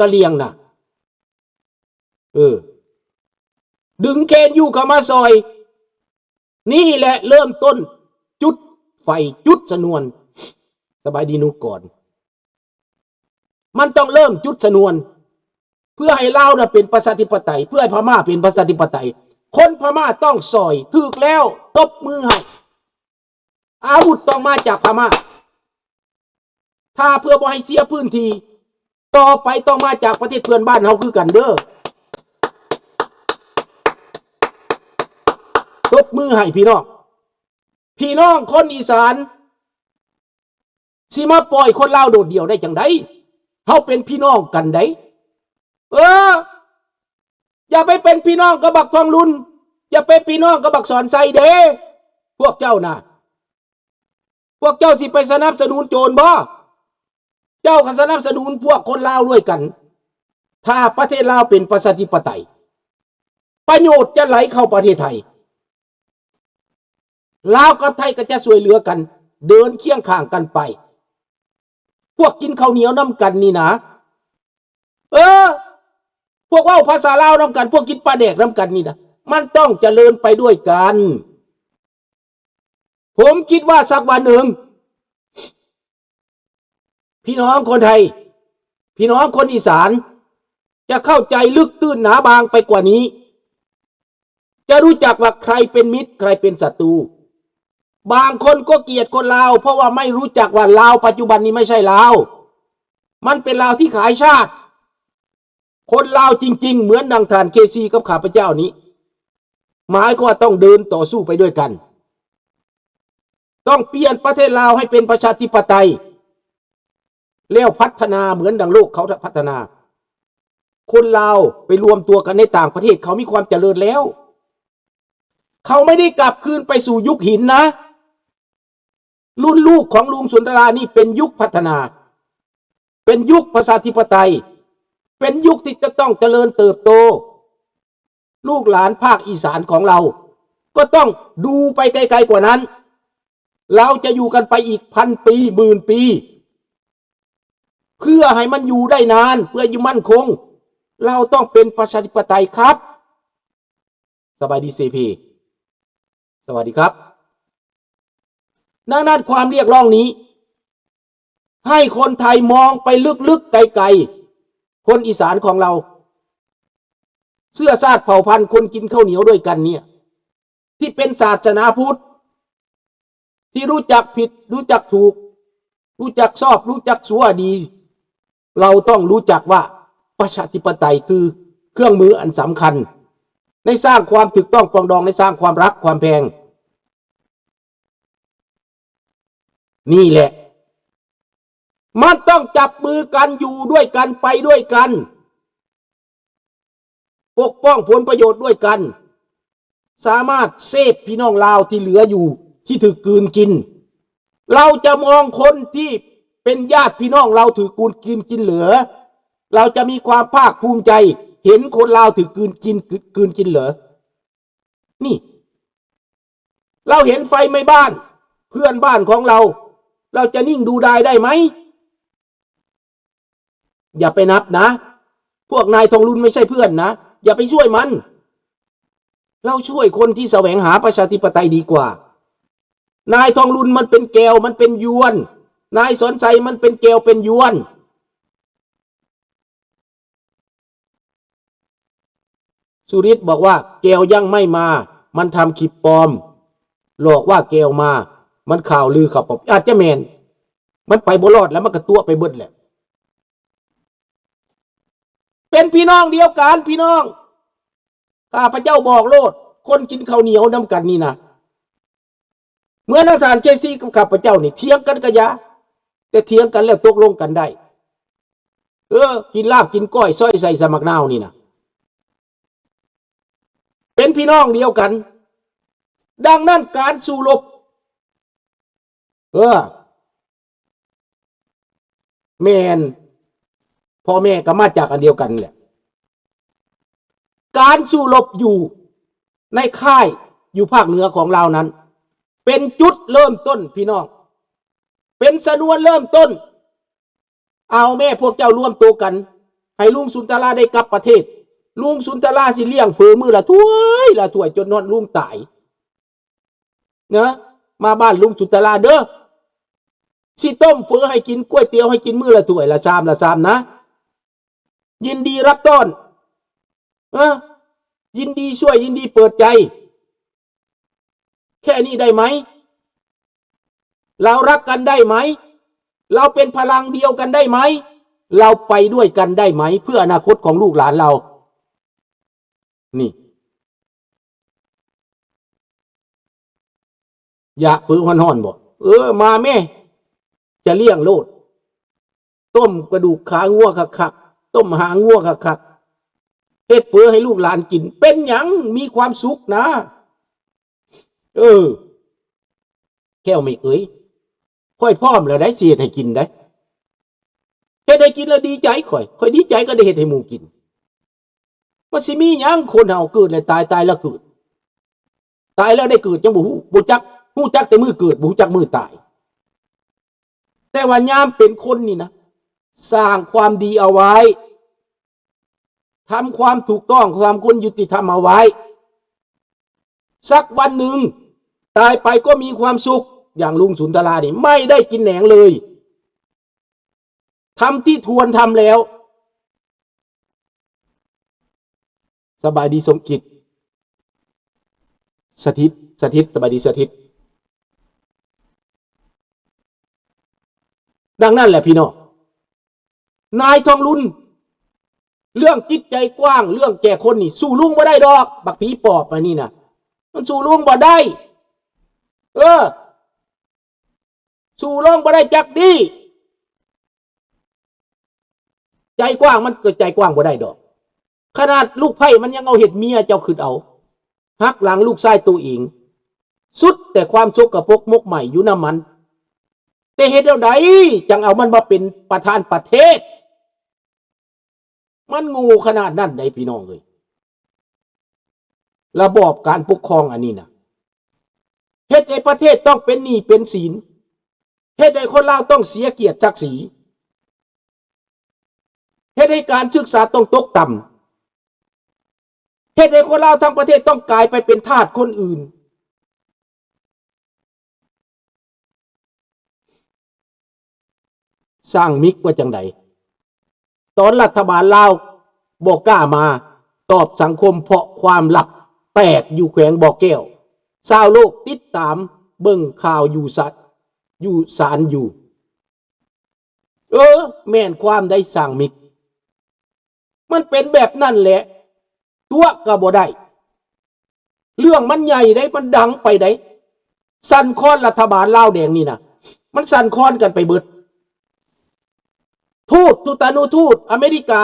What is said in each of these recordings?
ตะเลียงน่ะดึงเคนอยู่เข้ามาซอยนี่แหละเริ่มต้นจุดไฟจุดชนวนสบายดีนุก่อนมันต้องเริ่มจุดชนวนเพื่อให้ลาวน่ะเป็นประชาธิปไตยเพื่อให้พม่าเป็นประชาธิปไตยคนพม่าต้องซอยถูกแล้วตบมือให้อาวุธต้องมาจากพม่าถ้าเพื่อบ่ให้เสียพื้นที่ต่อไปต้องมาจากประเทศเพื่อนบ้านเฮาคือกันเด้อตบมือให้พี่น้องคนอีสานสิมาปล่อยคนลาวโดดเดี่ยวได้จังไดเฮาเป็นพี่น้องกันได้อย่าไปเป็นพี่น้องกับบักทองลุนอย่าไปพี่น้องกับบักสอนไซเด้พวกเจ้าน่ะพวกเจ้าสิไปสนับสนุนโจรบ่เจ้าก็สนับสนุนพวกคนลาวด้วยกันถ้าประเทศลาวเป็นประชาธิปไตยประโยชน์จะไหลเข้าประเทศไทยลาวกับไทยก็จะช่วยเหลือกันเดินเคียงข้างกันไปพวกกินข้าวเหนียวน้ำกันนี่นะพวกเว้าภาษาลาวน้ำกันพวกกินปลาแดกน้ำกันนี่นะมันต้องเจริญไปด้วยกันผมคิดว่าสักวันหนึ่งพี่น้องคนไทยพี่น้องคนอีสานจะเข้าใจลึกตื้นหนาบางไปกว่านี้จะรู้จักว่าใครเป็นมิตรใครเป็นศัตรูบางคนก็เกลียดคนลาวเพราะว่าไม่รู้จักว่าลาวปัจจุบันนี้ไม่ใช่ลาวมันเป็นลาวที่ขายชาติคนลาวจริงๆเหมือนนางทานเคซีกับข้าพเจ้านี้หมายความว่าต้องเดินต่อสู้ไปด้วยกันต้องเปลี่ยนประเทศลาวให้เป็นประชาธิปไตยแล้วพัฒนาเหมือนดังโลกเขาพัฒนาคนลาวไปรวมตัวกันในต่างประเทศเขามีความเจริญแล้วเขาไม่ได้กลับคืนไปสู่ยุคหินนะรุ่นลูกของลุงสุนทรานี่เป็นยุคพัฒนาเป็นยุคประชาธิปไตยเป็นยุคที่จะต้องเจริญเติบโตลูกหลานภาคอีสานของเราก็ต้องดูไปไกลๆกว่านั้นเราจะอยู่กันไปอีก1,000 ปี10,000 ปีเพื่อให้มันอยู่ได้นานเพื่ออยู่มั่นคงเราต้องเป็นประชาธิปไตยครับสบายดีซีพีสวัสดีครับนั้นความเรียกร้องนี้ให้คนไทยมองไปลึกๆไกลๆคนอีสานของเราเสื้อชาติเผ่าพันธุ์คนกินข้าวเหนียวด้วยกันเนี่ยที่เป็นศาสนาพุทธที่รู้จักผิดรู้จักถูกรู้จักชอบรู้จักชั่วดีเราต้องรู้จักว่าประชาธิปไตยคือเครื่องมืออันสำคัญในสร้างความถูกต้องปรองดองในสร้างความรักความแพงนี่แหละมันต้องจับมือกันอยู่ด้วยกันไปด้วยกันปกป้องผลประโยชน์ด้วยกันสามารถเซฟพี่น้องลาวที่เหลืออยู่ที่ถูกกลืนกินเราจะมองคนที่เป็นญาติพี่น้องเราถูกกลืนกินเหลือเราจะมีความภาคภูมิใจเห็นคนลาวถูกกลืนกินเหลือนี่เราเห็นไฟไหม้บ้านเพื่อนบ้านของเราจะนิ่งดูได้ไหมอย่าไปนับนะพวกนายทองลุนไม่ใช่เพื่อนนะอย่าไปช่วยมันเราช่วยคนที่แสวงหาประชาธิปไตยดีกว่านายทองลุนมันเป็นแก้วมันเป็นยวนนายสอนไซมันเป็นแก้วเป็นยวนสุริศบอกว่าแก้วยังไม่มามันทำคลิปปลอมหลอกว่าแก้วมามันข่าวลือข่าวปลอมอาจจะแมนมันไปบ่รอดแล้วมันกระตัวไปเบิดแหละเป็นพี่น้องเดียวกันพี่น้องข้าพเจ้าบอกโลดคนกินข้าวเหนียวน้ำกันนี่นะเมื่อนักทานเจซี่กับข้าพเจ้านี่เถียงกันกะยะแต่เถียงกันแล้วตกลงกันได้กินลาบกินก้อยซอยใส่สมักนาวนี่นะเป็นพี่น้องเดียวกันดังนั้นการสู้รบแม่นพ่อแม่ก็มาจากอันเดียวกันแหละการสู้รบอยู่ในค่ายอยู่ภาคเหนือของเรานั้นเป็นจุดเริ่มต้นพี่น้องเป็นชนวนเริ่มต้นเอาแม่พวกเจ้าร่วมตัวกัน ให้ลุงสุนทราได้กลับประเทศลุงสุนทราสิเลี้ยงเฟือมือละถ้วยจนนอนลุงตายนะมาบ้านลุงสุนทราเด้อสิต้มเฟือให้กินก๋วยเตี๋ยวให้กินมือละถ้วยละชามนะยินดีรับต้อนยินดีช่วยยินดีเปิดใจแค่นี้ได้ไหมเรารักกันได้ไหมเราเป็นพลังเดียวกันได้ไหมเราไปด้วยกันได้ไหมเพื่ออนาคตของลูกหลานเรานี่อยากฝืนห่อนๆบอกมาแม่จะเลี้ยงโลดต้มกระดูกขางัวคักๆต้มหางงัวคักๆเฮ็ดเฟือให้ลูกหลานกินเป็นหยังมีความสุขนะแก้วไม่เอ้ยค่อยพร้อมแล้วได้เสียให้กินได้เฮ็ดให้กินแล้วดีใจค่อยดีใจก็ได้เฮ็ดให้หมู่กินว่าสิมีหยังคนเฮาเกิดแล้วตายแล้วเกิดตายแล้วได้เกิดจังบ่จักฮู้จักแต่มือเกิดบ่ฮู้จักมือตายแต่ว่ายามเป็นคนนี่นะสร้างความดีเอาไว้ทำความถูกต้องความคนยุติธรรมเอาไว้สักวันหนึ่งตายไปก็มีความสุขอย่างลุงสุนทรานี่ไม่ได้กินแหนงเลยทำที่ควรทำแล้วสบายดีสมคิดสถิตสบายดีสถิตดังนั้นแหละพี่น้องนายทองลุนเรื่องจิตใจกว้างเรื่องแก่คนนี่สู้ลุงบ่ได้ดอกบักผีปอบมานี่นะมันสู้ลุงบ่ได้สู้ลุงบ่ได้จักดีใจกว้างมันเกิดใจกว้างบ่ได้ดอกขนาดลูกไผ่มันยังเอาเห็ดเมียเจ้าขึ้นเอาหักหลังลูกชายตัวเองสุดแต่ความโชกกระปกมกใหม่อยู่น้ำมันแต่เหตุใดจังเอามันมาเป็นประธานประเทศมันงูขนาดนั้นได้พี่น้องเลยระบอบการปกครองอันนี้นะเหตุในประเทศต้องเป็นหนี้เป็นสินเหตุในคนลาวต้องเสียเกียรติศักดิ์ศรีเหตุในการศึกษาต้องตกต่ำเหตุในคนลาวทั้งประเทศต้องกลายไปเป็นทาสคนอื่นสร้างมิกว่าจังใดตอนรัฐบาลลาวบอกกล้ามาตอบสังคมเพราะความลับแตกอยู่แขวงบ่อแก้วชาวโลกติดตามเบิ่งข่าวอยู่ศาลอยู่แม่นความได้สร้างมิกมันเป็นแบบนั่นแหละตัวก็บ่ได้เรื่องมันใหญ่ได้มันดังไปได้สั่นคลอนรัฐบาลลาวแดงนี่นะมันสั่นคลอนกันไปเบิดทูตตุตานูทูตอเมริกา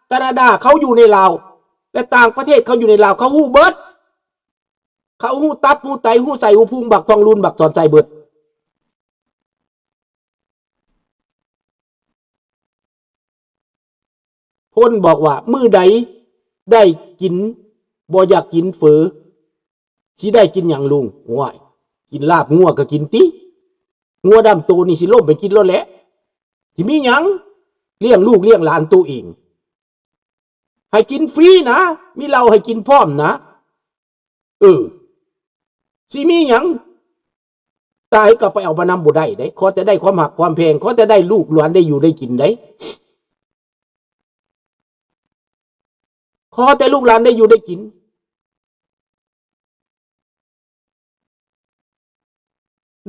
แคนาดาเขาอยู่ในลาวและต่างประเทศเขาอยู่ในลาวเขาฮู้เบิดเขาฮู้ตับฮู้ไตฮู้ใส่ฮู้พุงบักทองลุนบักสอนใจเบิดคนบอกว่ามื้อใดได้กินบ่อยากกินเฝอสิได้กินหยังลุงว้ายกินลาบงัวก็กินติงัวดำโตนี่สิล้มไปกินแล้วแหละสิมีหยังเลี้ยงลูกเลี้ยงหลานตัวเองให้กินฟรีนะมีเราให้กินพร้อมนะสิมีหยังตายก็ไปเอามานำบ่ได้เด้ขอแต่ได้ความหักความแพงขอแต่ได้ลูกหลานได้อยู่ได้กินได้ขอแต่ลูกหลานได้อยู่ได้กิน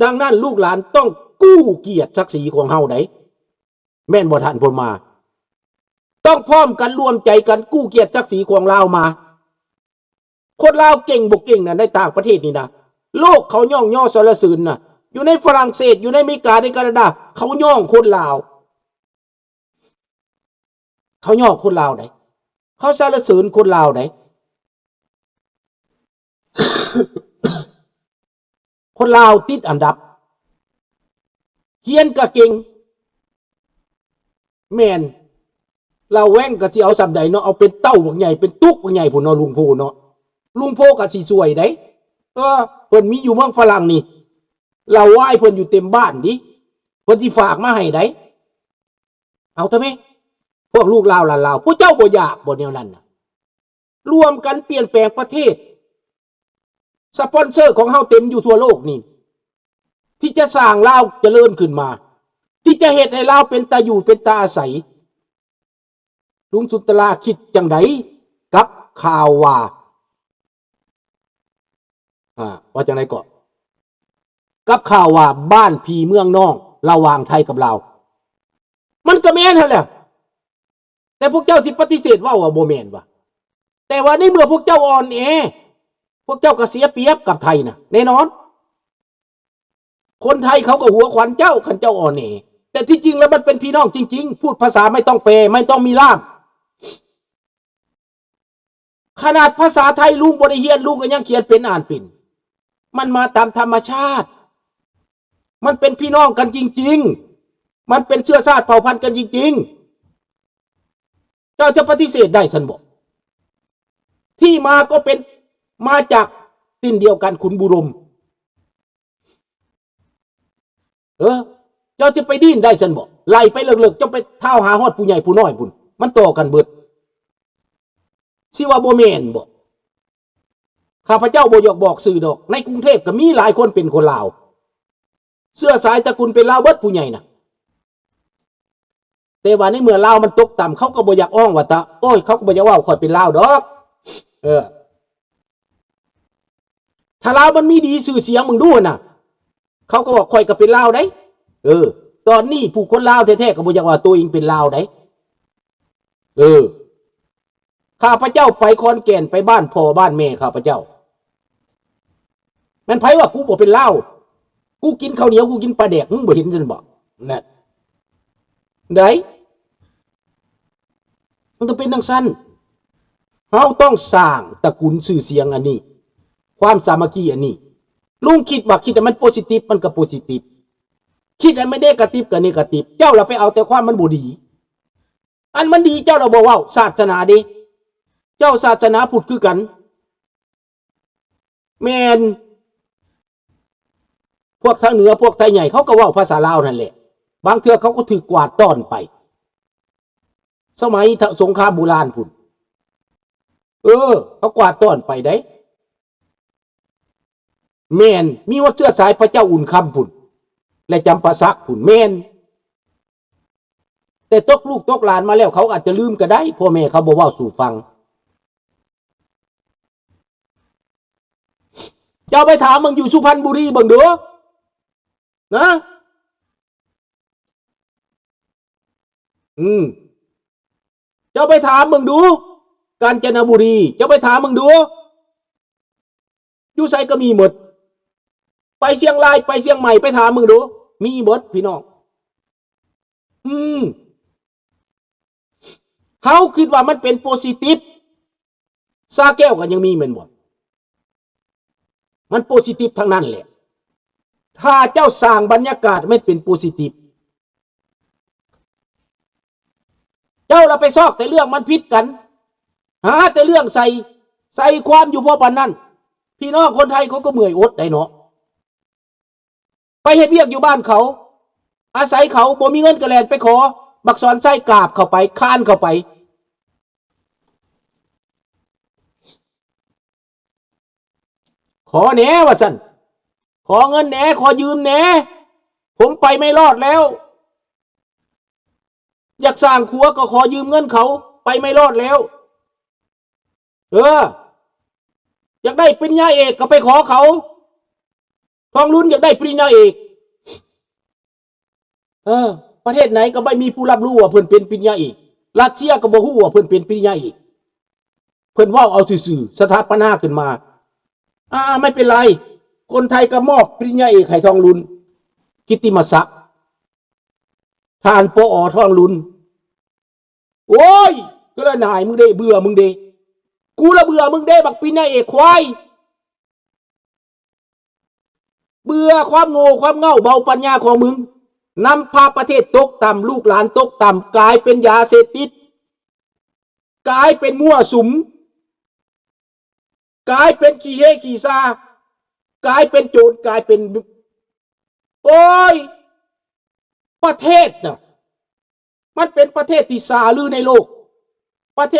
ดังนั้นลูกหลานต้องกู้เกียรติศักดิ์ศรีของเฮาได้แม่นบ่ทันพลมาต้องพร้อมกันรวมใจกันกู้เกียรติศักดิ์ศรีของลาวมาคนลาวเก่งบ่เก่งน่ะในต่างประเทศนี่นะโลกเขาย่องย่อสรรเสริญน่ะอยู่ในฝรั่งเศสอยู่ในอเมริกาในแคนาดาเขาย่องคนลาวเขาย่องคนลาวได้เขาสรรเสริญคนลาวได้ คนลาวติดอันดับเฮียนก็เก่งแม่นเราแว่งก็สิเอาสำใดเนาะเอาเป็นเต้าบักใหญ่เป็นตุ๊กบักใหญ่พุ่นเนาะลุงโพเนาะลุงโพก็สิสวยได้เพิ่นมีอยู่เมืองฝรั่งนี่เราไหว้เพิ่นอยู่เต็มบ้านดิเพิ่นสิฝากมาให้ได้เอาเถอะแม่ พวกลูกลาวหลานลาวผู้เจ้าบ่อยากบ่แนวนั้นนะรวมกันเปลี่ยนแปลงประเทศสปอนเซอร์ของเฮาเต็มอยู่ทั่วโลกนี่ที่จะสร้างลาวเจริญขึ้นมาที่จะเฮ็ดให้ลาวเป็นตาอยู่เป็นตาอาศัยลุงสุนทราคิดจังไดกับข่าวว่าจังได๋ก็กับข่าวว่าบ้านพี่เมืองน้องระหว่างไทยกับลาวมันก็แม่นหั่นแหละแต่พวกเจ้าสิปฏิเสธว่าบ่แม่นว่ะแต่ว่าในเมื่อพวกเจ้าอ่อนแอพวกเจ้าก็เสียเปรียบกับไทยน่ะแน่นอนคนไทยเขาก็หัวขวัญเจ้าคันเจ้าอ่อนแอแต่ที่จริงแล้วมันเป็นพี่น้องจริงๆพูดภาษาไม่ต้องแปลไม่ต้องมีล่ามขนาดภาษาไทยลุงบ่ได้เรียนลุงก็ยังเขียนเป็นอ่านเป็นมันมาตามธรรมชาติมันเป็นพี่น้องกันจริงๆมันเป็นเชื้อชาติเผ่าพันธุ์กันจริงๆเจ้าจะปฏิเสธได้สันบอกที่มาก็เป็นมาจากติ่นเดียวกันขุนบุรมเจ้าจะไปดิ้นได้สันบอกไล่ไปเลิกๆเจ้าไปเท้าหาฮอดผู้ใหญ่ผู้น้อยบุญมันต่อกันเบิดสิว่าบ่แม่นบอกข้าพเจ้าบ่อยากบอกสื่อดอกในกรุงเทพก็มีหลายคนเป็นคนลาวเสื้อสายตระกูลเป็นลาวเบิดผู้ใหญ่นะแต่ว่าในเมื่อลาวมันตกต่ำเขาก็บ่อยากอ้องว่าตาโอ้ยเขาก็บ่อยากว่าข่อยเป็นลาวดอกถ้าลาวมันมีดีชื่อเสียงมึงดูน่ะเขาก็บอกข่อยก็เป็นลาวได้ตอนนี้ผู้คนลาวแท้ๆก็บ่อยากว่าตัวเองเป็นลาวได้ข้าพเจ้าไปขอนแก่นไปบ้านพ่อบ้านแม่ข้าพเจ้ามันไผว่ากูบ่เป็นลาวกูกินข้าวเหนียวกูกินปลาแดกมึงบ่เห็นซั่นบ่นั่นได้มันต้องเป็นดังซั่นเฮาต้องสร้างตระกูลชื่อเสียงอันนี้ความสามัคคีอันนี้ลุงคิดว่าคิดแต่มันโพสิทีฟมันก็โพสิทีฟคิดแต่ไม่เนกาทีฟก็เนกาทีฟเจ้าเราไปเอาแต่ความมันบ่ดีอันมันดีเจ้าเราบ่เว้าศาสนาดิเจ้าศาสนาพุทธคือกันแม่นพวกทางเหนือพวกไทยใหญ่เขาก็เว้าภาษาลาวนั่นแหละบางเทื่อเขาก็ถือกวาดต้อนไปสมัยสงครามโบราณพุ่นเขากวาดต้อนไปได้แม่นมีวัดเชื้อสายพระเจ้าอุ่นคำพุ่นและจำปาสักพุ่นแม่นแต่ตกลูกตกหลานมาแล้วเขาอาจจะลืมก็ได้พ่อแม่เขาบ่เว้าสู่ฟังเจ้าไปถามมึงอยู่สุพรรณบุรีบังเด้อนะเจ้าไปถามมึงดูกาญจนบุรีเจ้าไปถามมึงดูอยู่ไสก็มีหมดไปเชียงรายไปเชียงใหม่ไปถามมึงดูมีหมดพี่น้องเฮาคิดว่ามันเป็นโพสิทีฟซาแก้วก็ยังมีเหมือนบ่มันโพสิทีฟทั้งนั้นแหละถ้าเจ้าสร้างบรรยากาศไม่เป็นโพสิทีฟเจ้าเราไปซอกแต่เรื่องมันผิดกันหาแต่เรื่องใส่ความอยู่พอปานนั้นพี่น้องคนไทยเขาก็เมื่อยอดได้เนาะไปเฮ็ดเวียกอยู่บ้านเขาอาศัยเขาบ่มีเงินกระแลนไปขอบักสอนไส้กาบเข้าไปค้านเข้าไปขอแหน่ว่าซั่นขอเงินแหน่ขอยืมแหน่ผมไปไม่รอดแล้วอยากสร้างครัวก็ขอยืมเงินเขาไปไม่รอดแล้วอยากได้ปริญญาเอกก็ไปขอเขาทองลุ้นอยากได้ปริญญาเอกประเทศไหนก็ไม่มีผู้รับรู้ว่าเพิ่นเป็นปริญญาเอกรัสเซียก็บ่ฮู้ว่าเพิ่นเป็นปริญญาเอกเพิ่นเว้าเอาซื่อๆสถาปนาขึ้นมาไม่เป็นไรคนไทยก็มอบปริญญาเอกให้ทองลุ้นกิตติมศักดิ์ผ่านปอทองลุ้นโอ้ยก็ละนายมึงเด้เบื่อมึงเด้กูละเบื่อมึงเด้บักปริญญาเอกควายเบื่อความโง่ความเง่าเบาปัญญาของมึงนำพาประเทศตกต่ำลูกหลานตกต่ำกลายเป็นยาเสพติดกลายเป็นมั่วสุมกลายเป็นขี้เฮขี้ซากลายเป็นโจรกลายเป็นโอ้ยประเทศน่ะม มันเป็นประเทศที่สาลือในโลกประเทศ